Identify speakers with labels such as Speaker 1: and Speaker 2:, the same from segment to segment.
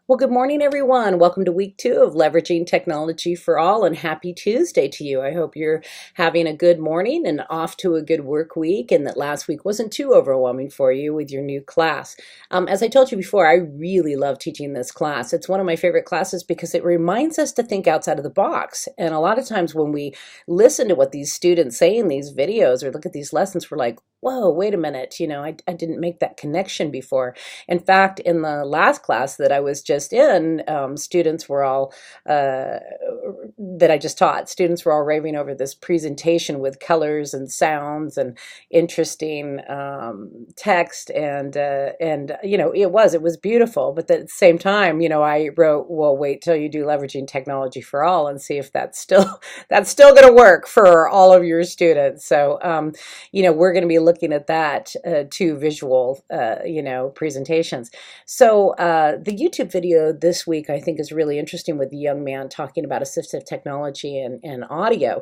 Speaker 1: Well, good morning, everyone. Welcome to week 2 of Leveraging Technology for All, and happy Tuesday to you. I hope you're having a good morning and off to a good work week, and that last week wasn't too overwhelming for you with your new class. As I told you before, I really love teaching this class. It's one of my favorite classes because it reminds us to think outside of the box. And a lot of times when we listen to what these students say in these videos or look at these lessons, we're like, whoa, wait a minute, I didn't make that connection before. In fact, in the last class that I was just in, students were all, that I just taught, students were all raving over this presentation with colors and sounds and interesting text. It was beautiful. But at the same time, I wrote, well, wait till you do Leveraging Technology for All and see if that's still going to work for all of your students. So, we're going to be looking at that two visual, presentations. So the YouTube video this week, I think, is really interesting with the young man talking about assistive technology and audio.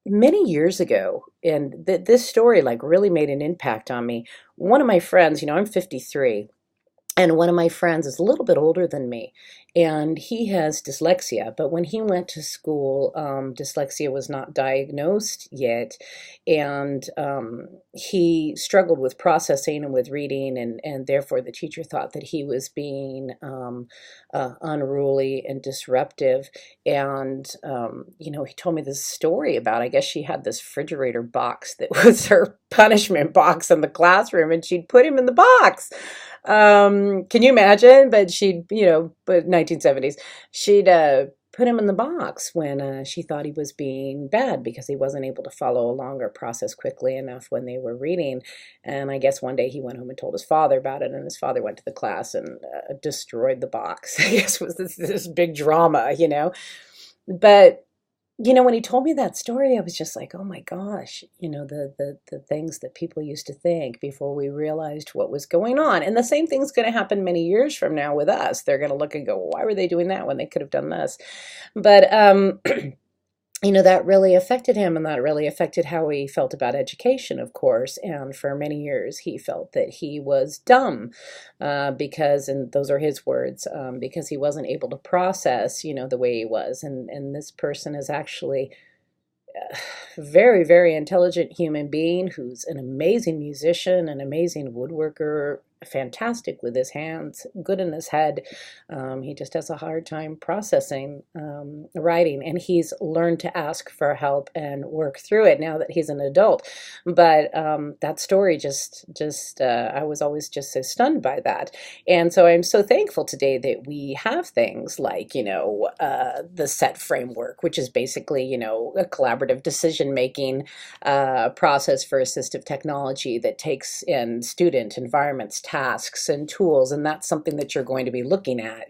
Speaker 1: Many years ago, and this story like really made an impact on me. One of my friends, I'm 53. And one of my friends is a little bit older than me, and he has dyslexia. But when he went to school, dyslexia was not diagnosed yet, and he struggled with processing and with reading, and therefore the teacher thought that he was being unruly and disruptive. And he told me this story about, I guess she had this refrigerator box that was her punishment box in the classroom, and she'd put him in the box. Can you imagine? But but 1970s, she'd put him in the box when she thought he was being bad because he wasn't able to follow along or process quickly enough when they were reading. And I guess one day he went home and told his father about it, and his father went to the class and destroyed the box. I guess it was this big drama. But when he told me that story, I was just like, oh my gosh, the things that people used to think before we realized what was going on. And the same thing's going to happen many years from now with us. They're going to look and go, why were they doing that when they could have done this? But, that really affected him, and that really affected how he felt about education, of course. And for many years, he felt that he was dumb because, and those are his words, because he wasn't able to process, the way he was. And this person is actually a very, very intelligent human being who's an amazing musician, an amazing woodworker, fantastic with his hands, good in his head. He just has a hard time processing writing, and he's learned to ask for help and work through it now that he's an adult. But that story I was always just so stunned by that. And so I'm so thankful today that we have things like, the SETT framework, which is basically, a collaborative decision-making process for assistive technology that takes in student environments, tasks, and tools. And that's something that you're going to be looking at,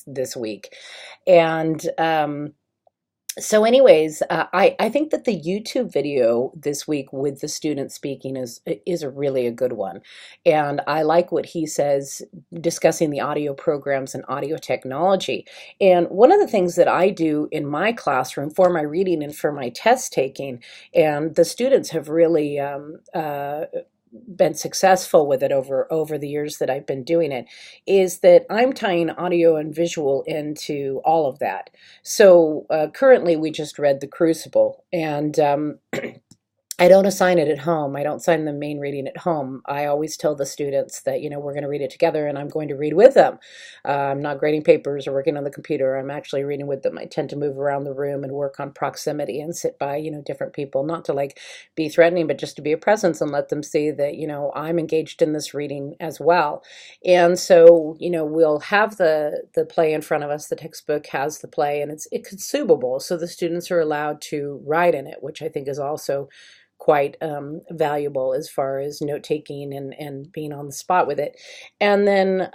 Speaker 1: this week. And so anyways, I think that the YouTube video this week with the student speaking is really a good one. And I like what he says discussing the audio programs and audio technology. And one of the things that I do in my classroom for my reading and for my test taking, and the students have really been successful with it over the years that I've been doing it, is that I'm tying audio and visual into all of that. So currently we just read The Crucible, and I don't assign it at home. I don't assign the main reading at home. I always tell the students that, we're going to read it together, and I'm going to read with them. I'm not grading papers or working on the computer. I'm actually reading with them. I tend to move around the room and work on proximity and sit by, different people, not to be threatening, but just to be a presence and let them see that, I'm engaged in this reading as well. And so, we'll have the play in front of us. The textbook has the play, and it's consumable. So the students are allowed to write in it, which I think is also quite valuable as far as note-taking and being on the spot with it. And then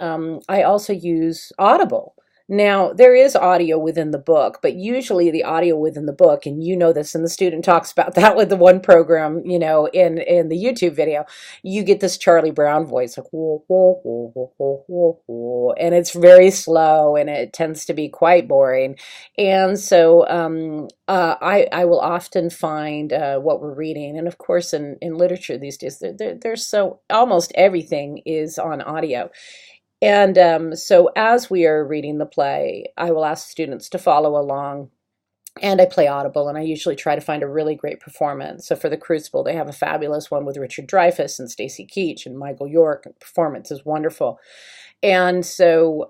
Speaker 1: I also use Audible. Now, there is audio within the book, but usually the audio within the book, and this, and the student talks about that with the one program, in the YouTube video, you get this Charlie Brown voice, like, whoa, whoa, whoa, whoa, whoa, whoa, whoa, and it's very slow, and it tends to be quite boring. And so I will often find what we're reading, and of course in literature these days, there's so almost everything is on audio. And so as we are reading the play, I will ask students to follow along. And I play Audible, and I usually try to find a really great performance. So for The Crucible, they have a fabulous one with Richard Dreyfuss and Stacey Keach and Michael York. The performance is wonderful. And so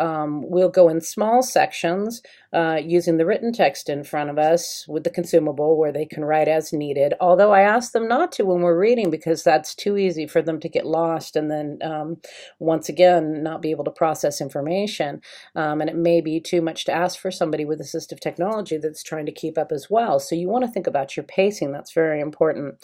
Speaker 1: we'll go in small sections using the written text in front of us with the consumable where they can write as needed. Although I ask them not to when we're reading because that's too easy for them to get lost and then once again not be able to process information. And it may be too much to ask for somebody with assistive technology that's trying to keep up as well. So you want to think about your pacing. That's very important.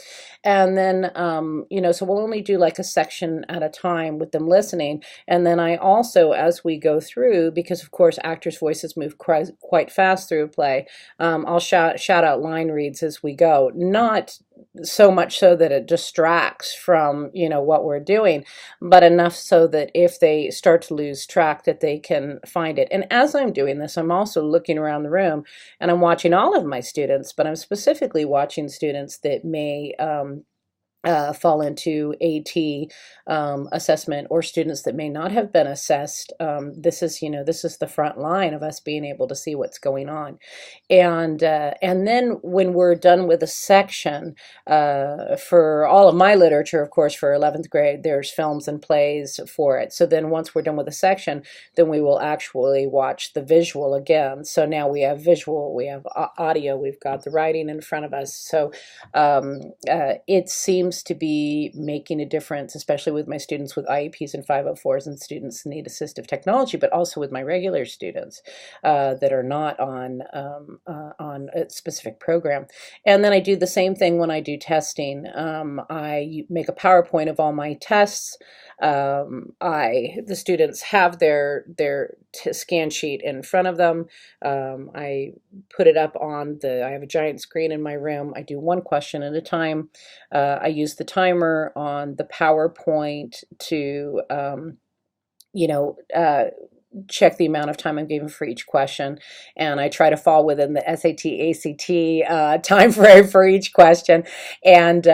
Speaker 1: And then, so we'll only do like a section at a time with them listening. And then I also, as we go through, because of course actors' voices move quite fast through a play, I'll shout out line reads as we go. Not so much so that it distracts from what we're doing, but enough so that if they start to lose track, that they can find it. And as I'm doing this, I'm also looking around the room and I'm watching all of my students, but I'm specifically watching students that may fall into AT assessment, or students that may not have been assessed. This is the front line of us being able to see what's going on. And then when we're done with a section, for all of my literature, of course, for 11th grade, there's films and plays for it. So then once we're done with a section, then we will actually watch the visual again. So now we have visual, we have audio, we've got the writing in front of us. So it seems to be making a difference, especially with my students with IEPs and 504s and students who need assistive technology, but also with my regular students that are not on a specific program. And then I do the same thing when I do testing. I make a PowerPoint of all my tests. The students have their scan sheet in front of them. I put it up on I have a giant screen in my room. I do one question at a time. I use the timer on the PowerPoint to, check the amount of time I'm giving for each question, and I try to fall within the SAT, ACT time frame for each question, and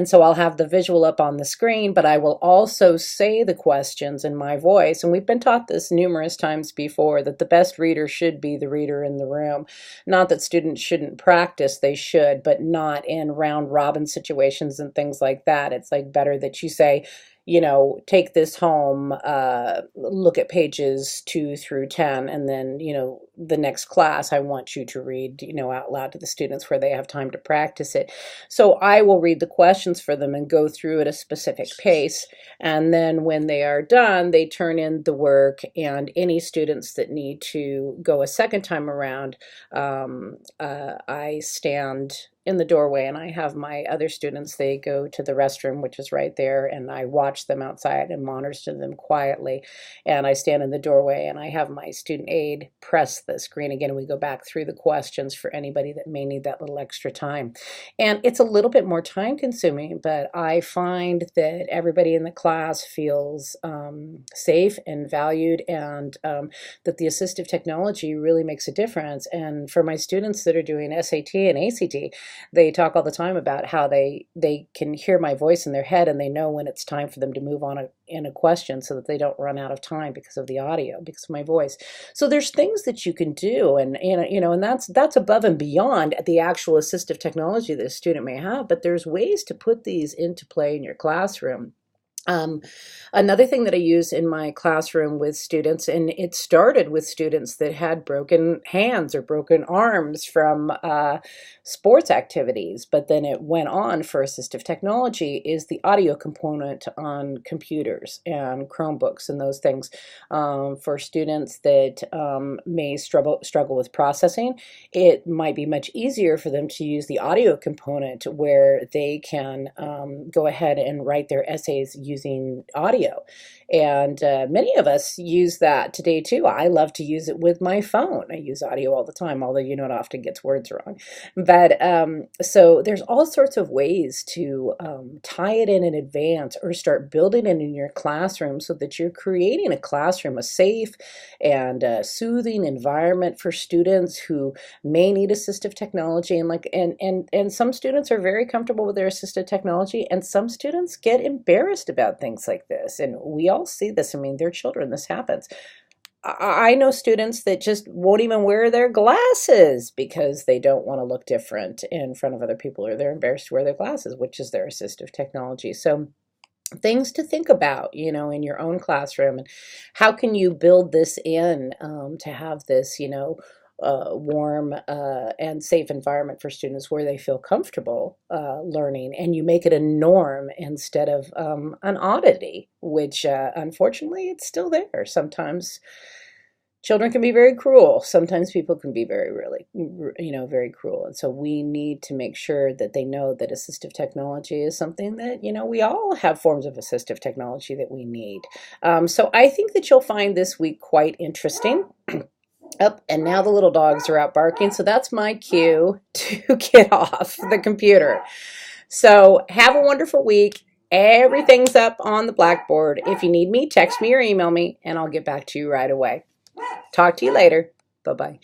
Speaker 1: so I'll have the visual up on the screen, but I will also say the questions in my voice, and we've been taught this numerous times before, that the best reader should be the reader in the room. Not that students shouldn't practice, they should, but not in round robin situations and things like that. It's like better that you say, take this home, look at pages 2 through 10, and then, the next class, I want you to read, out loud to the students where they have time to practice it. So I will read the questions for them and go through at a specific pace. And then when they are done, they turn in the work, and any students that need to go a second time around, I stand in the doorway and I have my other students, they go to the restroom, which is right there, and I watch them outside and monitor them quietly. And I stand in the doorway and I have my student aide press the screen again, and we go back through the questions for anybody that may need that little extra time. And it's a little bit more time consuming, but I find that everybody in the class feels safe and valued, and that the assistive technology really makes a difference. And for my students that are doing SAT and ACT, they talk all the time about how they can hear my voice in their head, and they know when it's time for them to move on in a question, so that they don't run out of time because of the audio, because of my voice. So there's things that you can do, and that's above and beyond the actual assistive technology that a student may have, but there's ways to put these into play in your classroom. Another thing that I use in my classroom with students, and it started with students that had broken hands or broken arms from sports activities, but then it went on for assistive technology, is the audio component on computers and Chromebooks and those things. For students that may struggle with processing, it might be much easier for them to use the audio component, where they can go ahead and write their essays using audio. And many of us use that today too. I love to use it with my phone. I use audio all the time, although it often gets words wrong. But so there's all sorts of ways to tie it in advance, or start building it in your classroom, so that you're creating a classroom, a safe and soothing environment for students who may need assistive technology. And some students are very comfortable with their assistive technology, and some students get embarrassed about about things like this. And we all see this. I mean, they're children. This happens. I know students that just won't even wear their glasses because they don't want to look different in front of other people, or they're embarrassed to wear their glasses, which is their assistive technology. So things to think about, in your own classroom, and how can you build this in, to have this, warm and safe environment for students where they feel comfortable learning, and you make it a norm instead of an oddity, which unfortunately it's still there. Sometimes children can be very cruel. Sometimes people can be very cruel. And so we need to make sure that they know that assistive technology is something that, we all have forms of assistive technology that we need. So I think that you'll find this week quite interesting. Up, and now the little dogs are out barking, so that's my cue to get off the computer. So have a wonderful week. Everything's up on the blackboard. If you need me, text me or email me, and I'll get back to you right away. Talk to you later. Bye-bye.